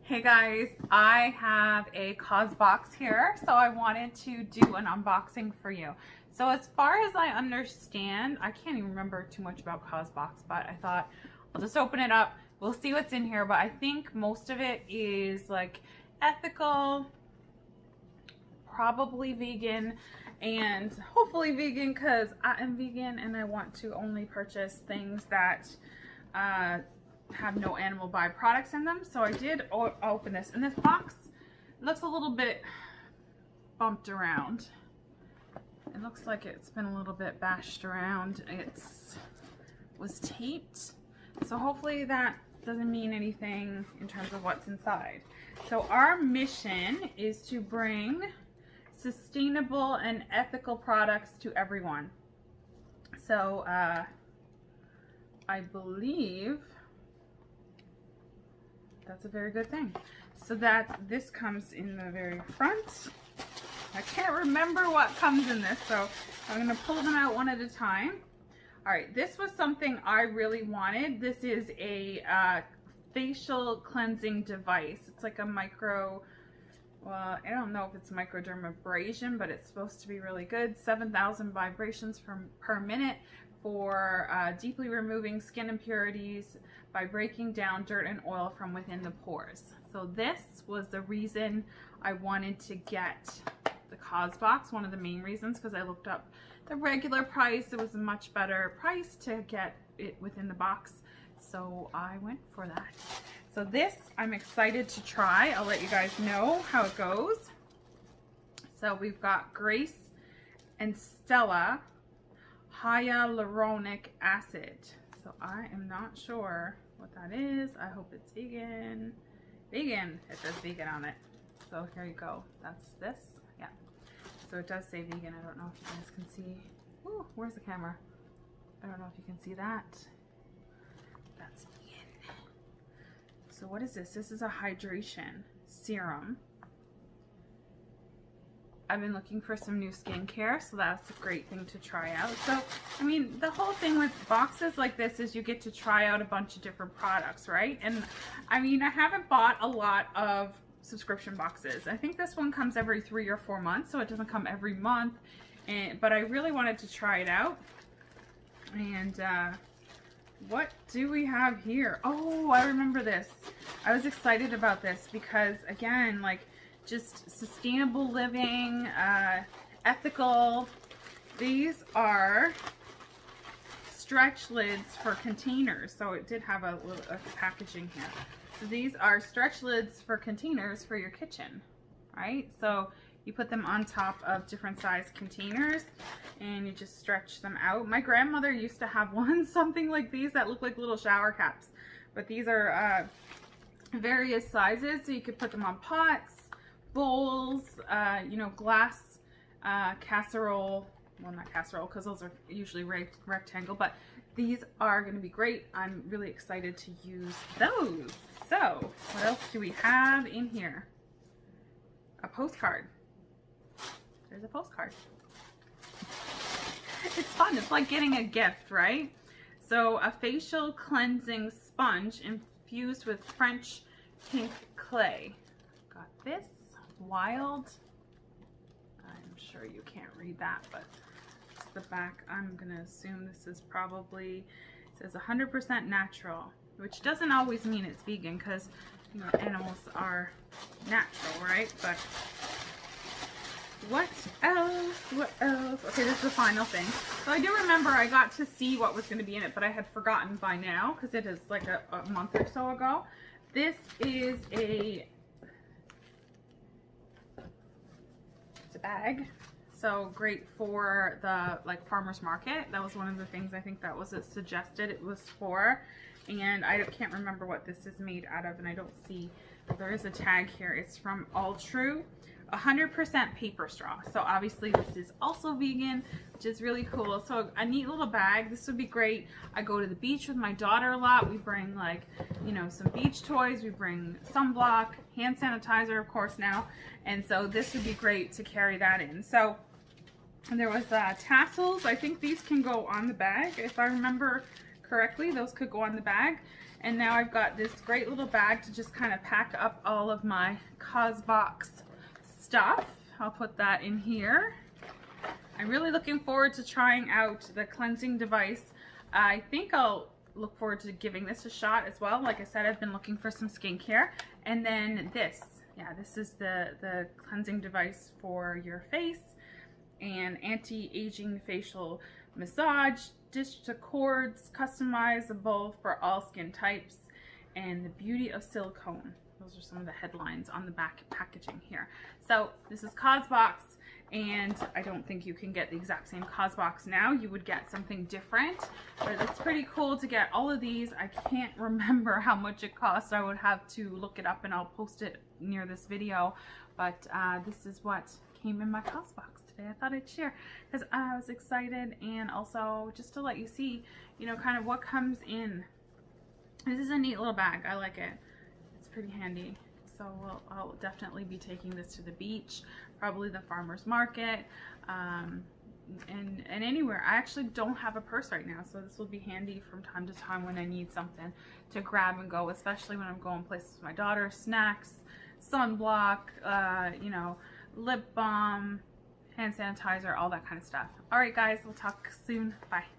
Hey guys, I have a Causebox here, so I wanted to do an unboxing for you. So as far as I understand, I can't even remember too much about Causebox, but I thought I'll just open it up. We'll see what's in here, but I think most of it is like ethical, probably vegan, and hopefully vegan because I am vegan and I want to only purchase things that have no animal byproducts in them. So I did open this, and this box looks a little bit bumped around. It looks like it's been a little bit bashed around. It was taped, so hopefully that doesn't mean anything in terms of what's inside. So our mission is to bring sustainable and ethical products to everyone. So I believe that's a very good thing. So that this comes in the very front. I can't remember what comes in this, so I'm gonna pull them out one at a time. All right, this was something I really wanted. This is a facial cleansing device. It's like a micro, well, I don't know if it's microdermabrasion, but it's supposed to be really good. 7,000 vibrations per minute for deeply removing skin impurities by breaking down dirt and oil from within the pores. So this was the reason I wanted to get the Causebox, one of the main reasons, because I looked up the regular price. It was a much better price to get it within the box, so I went for that. So this I'm excited to try. I'll let you guys know how it goes. So we've got Grace and Stella Hyaluronic acid. So I am not sure what that is. I hope it's vegan. Vegan, it says vegan on it. So here you go. That's this. Yeah. So it does say vegan. I don't know if you guys can see. Ooh, where's the camera? I don't know if you can see that. That's vegan. So what is this? This is a hydration serum. I've been looking for some new skincare, so that's a great thing to try out. So, I mean, the whole thing with boxes like this is you get to try out a bunch of different products, right? And I mean, I haven't bought a lot of subscription boxes. I think this one comes every 3 or 4 months, so it doesn't come every month. But I really wanted to try it out. And what do we have here? Oh, I remember this. I was excited about this because, again, like, just sustainable living, ethical. These are stretch lids for containers. So it did have a little packaging here. So these are stretch lids for containers for your kitchen, right? So you put them on top of different size containers and you just stretch them out. My grandmother used to have one, something like these that look like little shower caps. But these are various sizes, so you could put them on pots, bowls, you know, glass casserole, well, not casserole because those are usually rectangle, but these are going to be great. I'm really excited to use those. So what else do we have in here? A postcard. There's a postcard. It's fun. It's like getting a gift, right? So a facial cleansing sponge infused with French pink clay. Got this. Wild. I'm sure you can't read that, but it's the back. I'm gonna assume this is probably, it says 100% natural, which doesn't always mean it's vegan because, you know, animals are natural, right? But what else? What else? Okay, this is the final thing. So I do remember I got to see what was going to be in it, but I had forgotten by now because it is like a month or so ago. This is a bag, so great for the like farmers market. That was one of the things I think that was suggested it was for, and I can't remember what this is made out of, and I don't see, there is a tag here. It's from Altru, 100% paper straw. So obviously this is also vegan, which is really cool. So a neat little bag. This would be great. I go to the beach with my daughter a lot. We bring, like, you know, some beach toys. We bring sunblock, hand sanitizer, of course, now. And so this would be great to carry that in. So there was tassels. I think these can go on the bag. If I remember correctly, those could go on the bag. And now I've got this great little bag to just kind of pack up all of my Causebox stuff. I'll put that in here. I'm really looking forward to trying out the cleansing device. I think I'll look forward to giving this a shot as well. Like I said, I've been looking for some skincare. And then this, yeah, this is the cleansing device for your face, and anti-aging facial massage, dish to cords, customizable for all skin types, and the beauty of silicone. Those are some of the headlines on the back packaging here. So this is Causebox, and I don't think you can get the exact same Causebox now. You would get something different, but it's pretty cool to get all of these. I can't remember how much it cost. I would have to look it up, and I'll post it near this video. But this is what came in my Causebox today. I thought I'd share because I was excited, and also just to let you see, you know, kind of what comes in. This is a neat little bag. I like it. It's pretty handy. So I'll definitely be taking this to the beach, probably the farmer's market, and anywhere. I actually don't have a purse right now, so this will be handy from time to time when I need something to grab and go, especially when I'm going places with my daughter. Snacks, sunblock, you know, lip balm, hand sanitizer, all that kind of stuff. All right, guys, we'll talk soon. Bye.